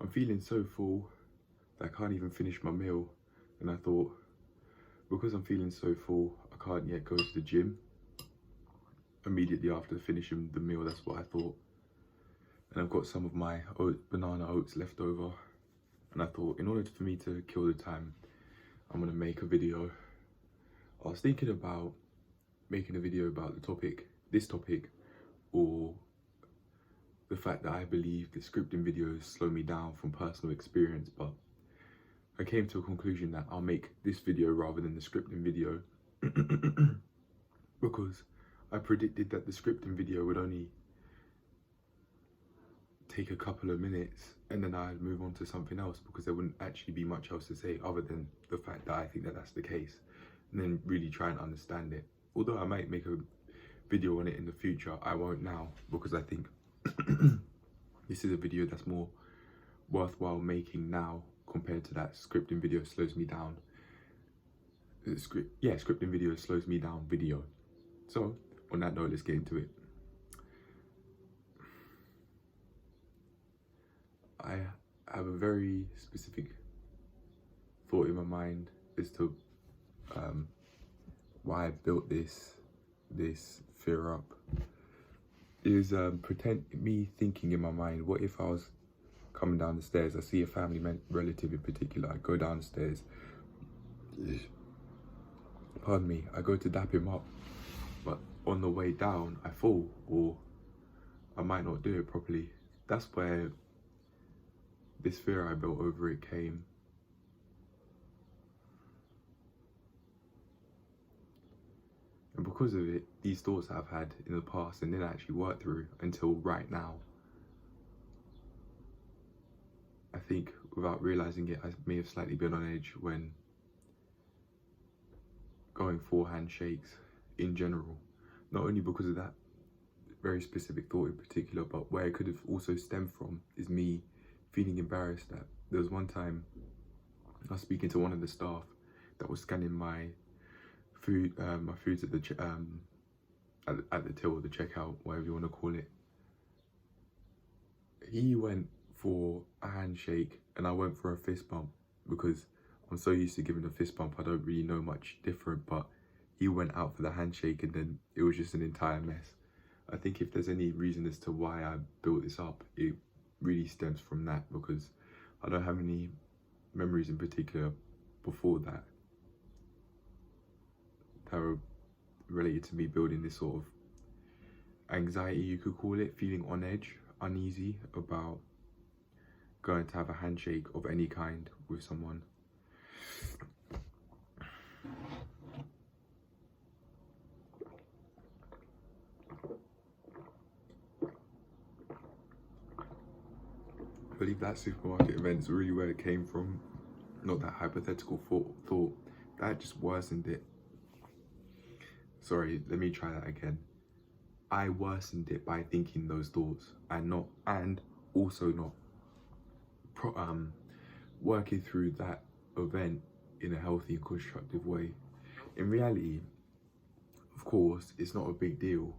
I'm feeling so full that I can't even finish my meal. And I thought, because I'm feeling so full, I can't yet go to the gym immediately after finishing the meal. That's what I thought. And I've got some of my banana oats left over. And I thought, in order for me to kill the time, I'm gonna make a video. I was thinking about making a video about this topic, or the fact that I believe that scripting videos slow me down from personal experience, but I came to a conclusion that I'll make this video rather than the scripting video because I predicted that the scripting video would only take a couple of minutes and then I'd move on to something else, because there wouldn't actually be much else to say other than the fact that I think that that's the case, and then really try and understand it. Although I might make a video on it in the future, I won't now, because I think this is a video that's more worthwhile making now compared to that scripting video slows me down. Scripting video slows me down video. So on that note, let's get into it. I have a very specific thought in my mind as to why I built this fear up. Is me thinking in my mind, what if I was coming down the stairs, I see a family relative in particular, I go down the stairs, pardon me, I go to dap him up, but on the way down I fall, or I might not do it properly. That's where this fear I built over it came. And because of it, these thoughts I've had in the past and didn't actually work through until right now, I think without realising it, I may have slightly been on edge when going for handshakes in general. Not only because of that very specific thought in particular, but where it could have also stemmed from is me feeling embarrassed that there was one time I was speaking to one of the staff that was scanning my food, my foods at the till, the checkout, whatever you want to call it. He went for a handshake and I went for a fist bump, because I'm so used to giving a fist bump I don't really know much different, but he went out for the handshake and then it was just an entire mess. I think if there's any reason as to why I built this up, it really stems from that, because I don't have any memories in particular before that were related to me building this sort of anxiety, you could call it, feeling on edge, uneasy about going to have a handshake of any kind with someone. I believe that supermarket event's really where it came from, not that hypothetical thought. That just worsened it. Sorry, let me try that again. I worsened it by thinking those thoughts and also not working through that event in a healthy and constructive way. In reality, of course, it's not a big deal,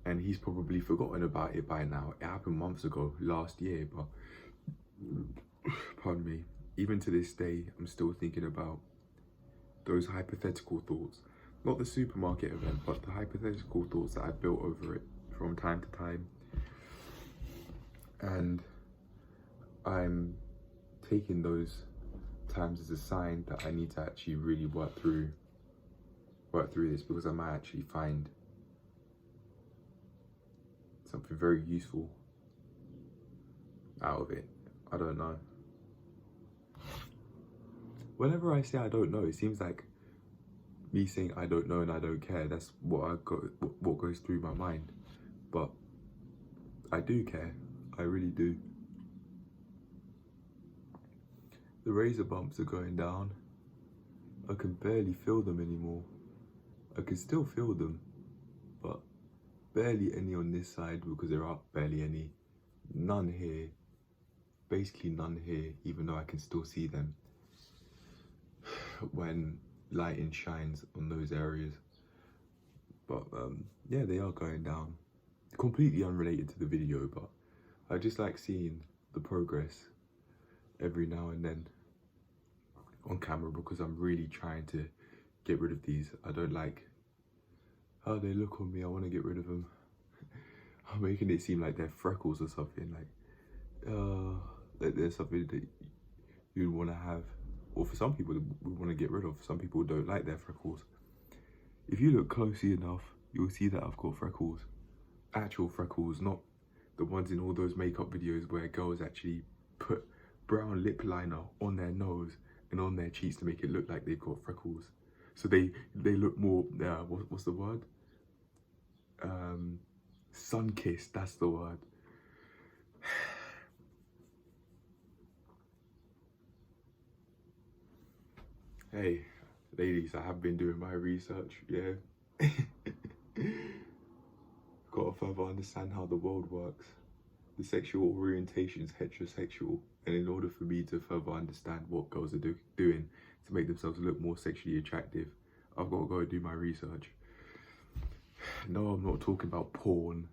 and he's probably forgotten about it by now. It happened months ago, last year, but pardon me, even to this day, I'm still thinking about those hypothetical thoughts. Not the supermarket event, but the hypothetical thoughts that I built over it from time to time. And I'm taking those times as a sign that I need to actually really work through this, because I might actually find something very useful out of it. I don't know. Whenever I say I don't know, it seems like me saying I don't know and I don't care. That's what goes through my mind. But I do care. I really do. The razor bumps are going down. I can barely feel them anymore. I can still feel them, but barely any on this side because there are barely any. None here. Basically none here, even though I can still see them when lighting shines on those areas. But yeah, they are going down. Completely unrelated to the video, but I just like seeing the progress every now and then on camera because I'm really trying to get rid of these. I don't like how they look on me. I want to get rid of them. I'm making it seem like they're freckles or something, like there's something that you'd want to have, or for some people we want to get rid of. Some people don't like their freckles. If you look closely enough, you'll see that I've got freckles, actual freckles, not the ones in all those makeup videos where girls actually put brown lip liner on their nose and on their cheeks to make it look like they've got freckles. So they look more, what's the word? Sun-kissed, that's the word. Hey, ladies, I have been doing my research, yeah. Got to further understand how the world works. The sexual orientation is heterosexual, and in order for me to further understand what girls are doing to make themselves look more sexually attractive, I've got to go and do my research. No, I'm not talking about porn.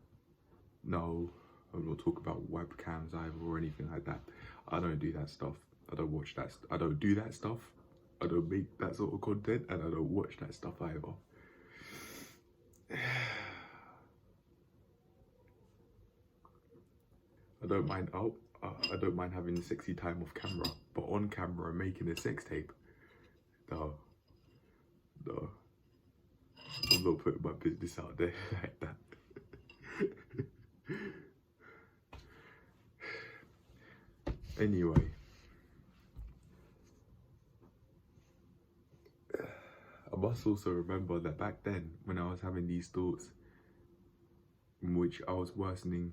No, I'm not talking about webcams either or anything like that. I don't do that stuff. I don't watch that. I don't do that stuff. I don't make that sort of content, and I don't watch that stuff either. I don't mind. I don't mind having sexy time off camera, but on camera making a sex tape, no. I'm not putting my business out there like that. Anyway, I must also remember that back then, when I was having these thoughts, in which I was worsening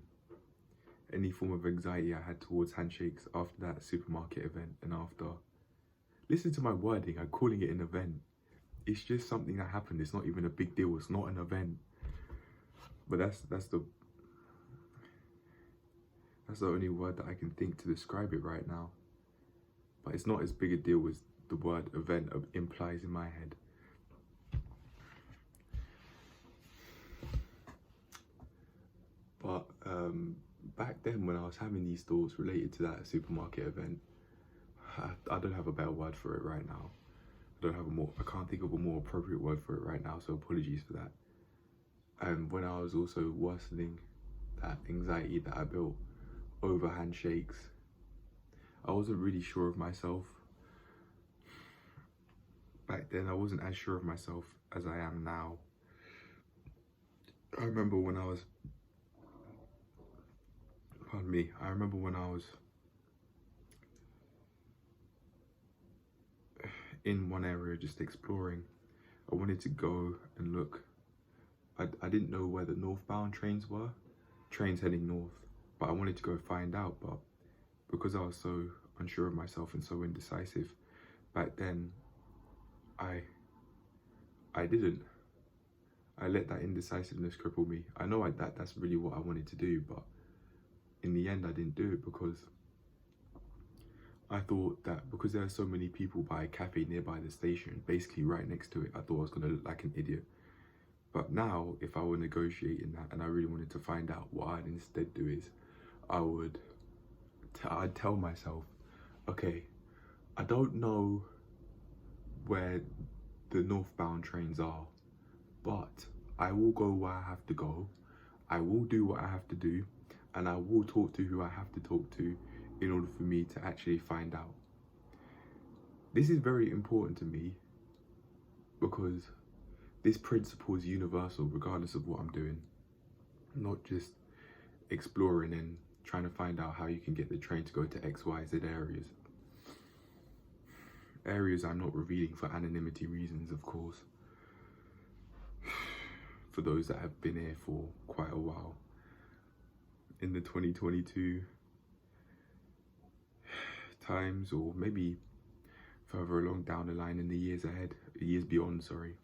any form of anxiety I had towards handshakes after that supermarket event, and after, listen to my wording, I'm calling it an event. It's just something that happened. It's not even a big deal. It's not an event. But that's the only word that I can think to describe it right now. But it's not as big a deal as the word event implies in my head. But back then, when I was having these thoughts related to that supermarket event, I don't have a better word for it right now. I can't think of a more appropriate word for it right now, so apologies for that. And when I was also worsening that anxiety that I built over handshakes, I wasn't really sure of myself. Back then, I wasn't as sure of myself as I am now. I remember when I was in one area just exploring. I wanted to go and look. I didn't know where the northbound trains were, trains heading north, but I wanted to go find out. But because I was so unsure of myself and so indecisive back then, I didn't. I let that indecisiveness cripple me. I know that's really what I wanted to do, but in the end I didn't do it because I thought that because there are so many people by a cafe nearby the station, basically right next to it, I thought I was going to look like an idiot. But now, if I were negotiating that and I really wanted to find out, what I'd instead do is I'd tell myself, okay, I don't know where the northbound trains are, but I will go where I have to go, I will do what I have to do, and I will talk to who I have to talk to in order for me to actually find out. This is very important to me because this principle is universal regardless of what I'm doing. Not just exploring and trying to find out how you can get the train to go to X, Y, Z areas. Areas I'm not revealing for anonymity reasons, of course. For those that have been here for quite a while. In the 2022 times, or maybe further along down the line in the years ahead, years beyond, sorry.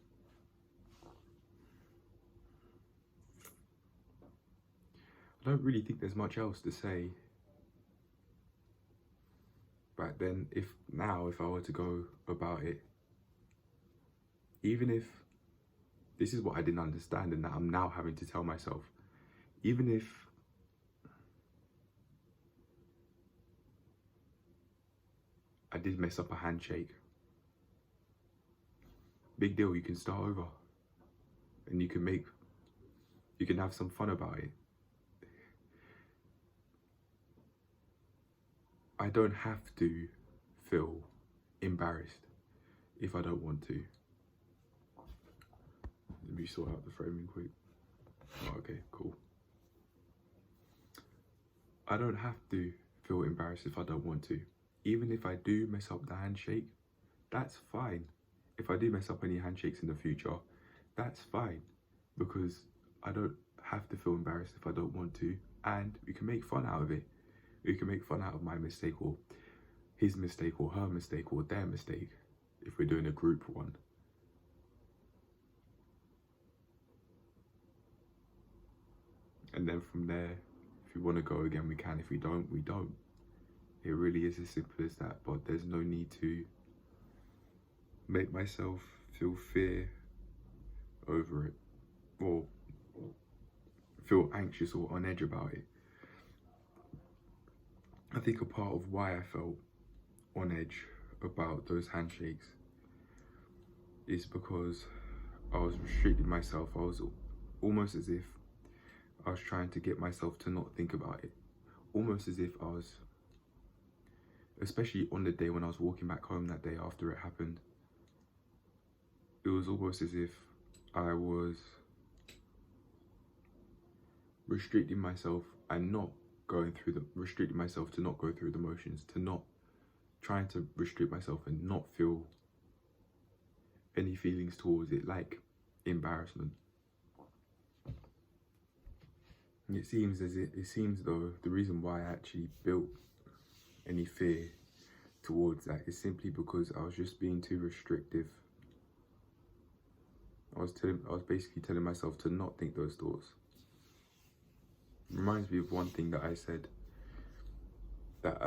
I don't really think there's much else to say. Back then, if I were to go about it, even if this is what I didn't understand and that I'm now having to tell myself, even if did mess up a handshake. Big deal, you can start over. And you can have some fun about it. I don't have to feel embarrassed if I don't want to. Let me sort out the framing quick. Oh, okay, cool. I don't have to feel embarrassed if I don't want to. Even if I do mess up the handshake, that's fine. If I do mess up any handshakes in the future, that's fine. Because I don't have to feel embarrassed if I don't want to. And we can make fun out of it. We can make fun out of my mistake, or his mistake, or her mistake, or their mistake, if we're doing a group one. And then from there, if we want to go again, we can. If we don't, we don't. It really is as simple as that. But there's no need to make myself feel fear over it, or feel anxious or on edge about it. I think a part of why I felt on edge about those handshakes is because I was restricting myself. I was almost as if I was trying to get myself to not think about it. Almost as if I was, especially on the day when I was walking back home that day after it happened, it was almost as if I was restricting myself and not going through restricting myself to not go through the motions, to not trying to restrict myself and not feel any feelings towards it, like embarrassment. And it seems though the reason why I actually built any fear towards that is simply because I was just being too restrictive. I was basically telling myself to not think those thoughts. It reminds me of one thing that I said that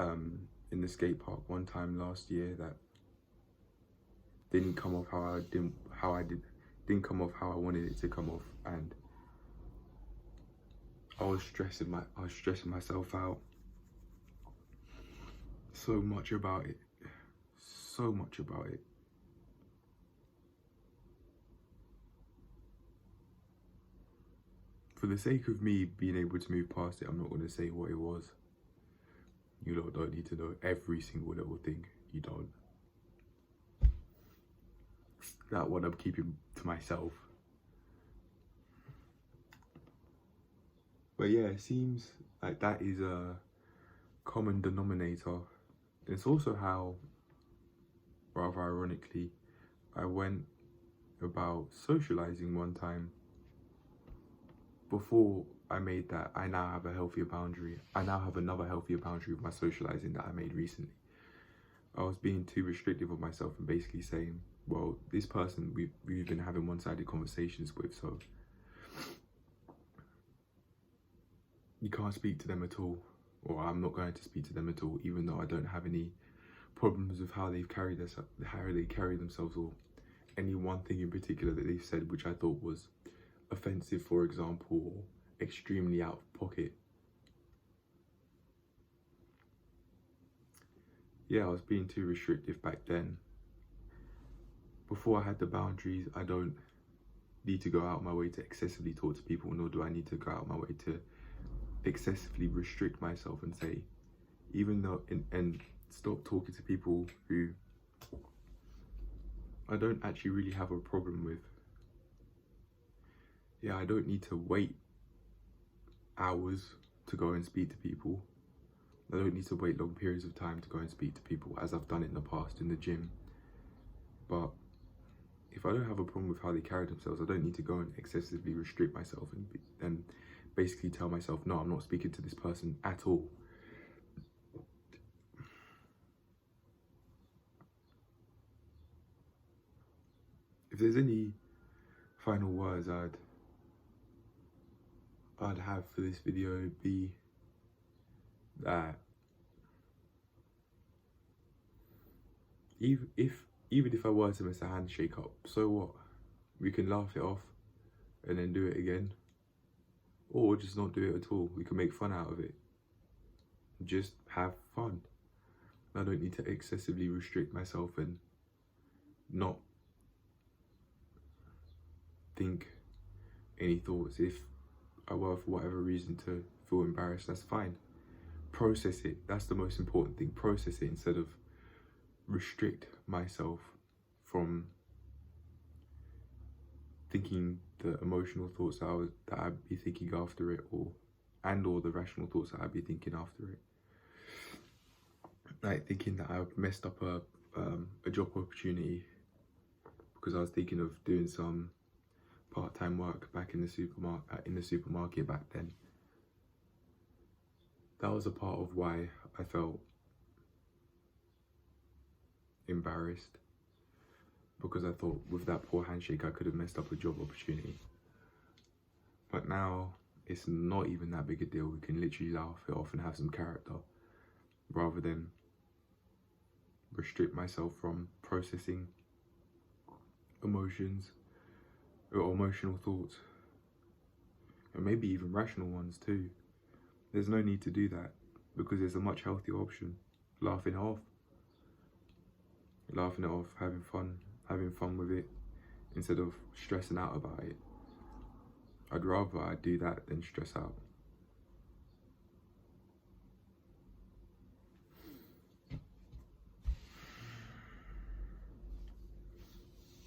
in the skate park one time last year that didn't come off how didn't come off how I wanted it to come off, and I was stressing myself out so much about it. For the sake of me being able to move past it, I'm not going to say what it was. You lot don't need to know every single little thing. You don't. That one I'm keeping to myself. But yeah, it seems like that is a common denominator. It's also how, rather ironically, I went about socializing one time. Before I made that, I now have a healthier boundary. I now have another healthier boundary with my socializing that I made recently. I was being too restrictive of myself and basically saying, well, this person we've been having one-sided conversations with, so you can't speak to them at all, or I'm not going to speak to them at all, even though I don't have any problems with how they carry themselves, or any one thing in particular that they've said which I thought was offensive, for example, or extremely out of pocket. Yeah, I was being too restrictive back then. Before I had the boundaries, I don't need to go out my way to excessively talk to people, nor do I need to go out my way to excessively restrict myself and say, even though, and stop talking to people who I don't actually really have a problem with. Yeah, I don't need to wait hours to go and speak to people. I don't need to wait long periods of time to go and speak to people, as I've done it in the past in the gym. But if I don't have a problem with how they carry themselves, I don't need to go and excessively restrict myself and basically tell myself, no, I'm not speaking to this person at all. If there's any final words I'd have for this video, it'd be that even if I were to mess a handshake up, so what? We can laugh it off and then do it again, or just not do it at all. We can make fun out of it. Just have fun. I don't need to excessively restrict myself and not think any thoughts. If I were for whatever reason to feel embarrassed, that's fine. Process it. That's the most important thing. Process it instead of restrict myself from thinking the emotional thoughts that I'd be thinking after it, or the rational thoughts that I'd be thinking after it. Like thinking that I messed up a job opportunity because I was thinking of doing some part-time work back in the supermarket back then. That was a part of why I felt embarrassed, because I thought with that poor handshake I could have messed up a job opportunity. But now it's not even that big a deal. We can literally laugh it off and have some character, rather than restrict myself from processing emotions or emotional thoughts, and maybe even rational ones too. There's no need to do that, because there's a much healthier option. Laughing it off, having fun with it instead of stressing out about it. I'd rather I do that than stress out.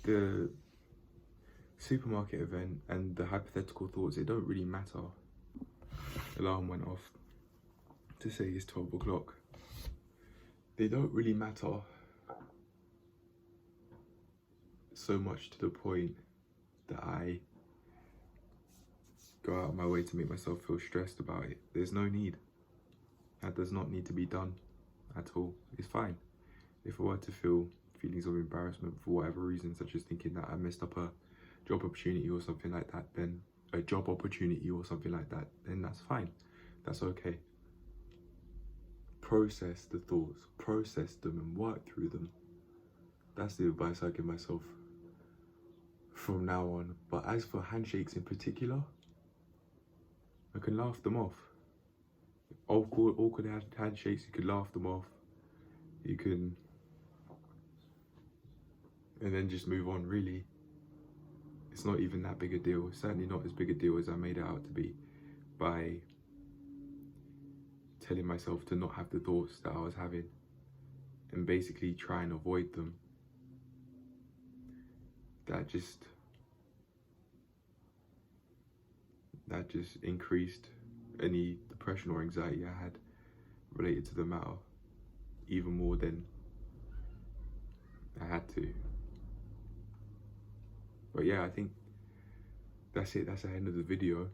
The supermarket event and the hypothetical thoughts, it don't really matter. Alarm went off to say it's 12 o'clock. They don't really matter so much to the point that I go out of my way to make myself feel stressed about it. There's no need. That does not need to be done at all. It's fine. If I were to feel feelings of embarrassment for whatever reason, such as thinking that I messed up a job opportunity or something like that, then that's fine. That's okay. Process the thoughts, process them and work through them. That's the advice I give myself from now on. But as for handshakes in particular, I can laugh them off. Awkward handshakes, you can laugh them off. You can, and then just move on, really. It's not even that big a deal. It's certainly not as big a deal as I made it out to be by telling myself to not have the thoughts that I was having and basically try and avoid them. That just increased any depression or anxiety I had related to the matter even more than I had to. But yeah, I think that's it. That's the end of the video.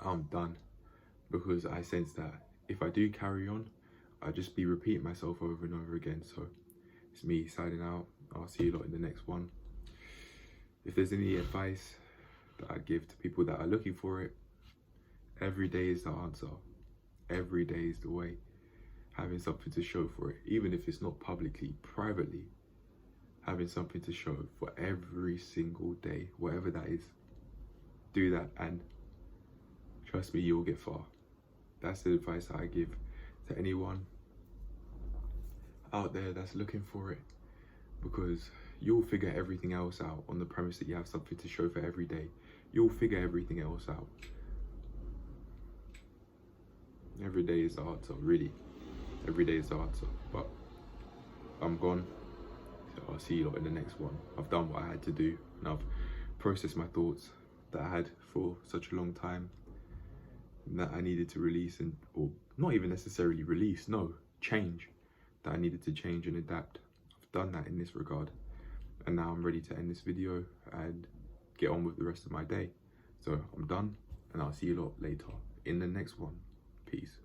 I'm done, because I sense that if I do carry on, I'll just be repeating myself over and over again. So it's me signing out. I'll see you lot in the next one. If there's any advice that I give to people that are looking for it, every day is the answer. Every day is the way. Having something to show for it, even if it's not publicly, privately, having something to show for every single day, whatever that is, do that, and trust me, you'll get far. That's the advice that I give to anyone out there that's looking for it, because you'll figure everything else out on the premise that you have something to show for every day. You'll figure everything else out. Every day is the answer, really. Every day is the answer. But I'm gone. So I'll see you lot in the next one. I've done what I had to do, and I've processed my thoughts that I had for such a long time, and that I needed to release, or not even necessarily release, no, change. That I needed to change and adapt. I've done that in this regard. And now I'm ready to end this video and get on with the rest of my day. So I'm done, and I'll see you lot later in the next one. Peace.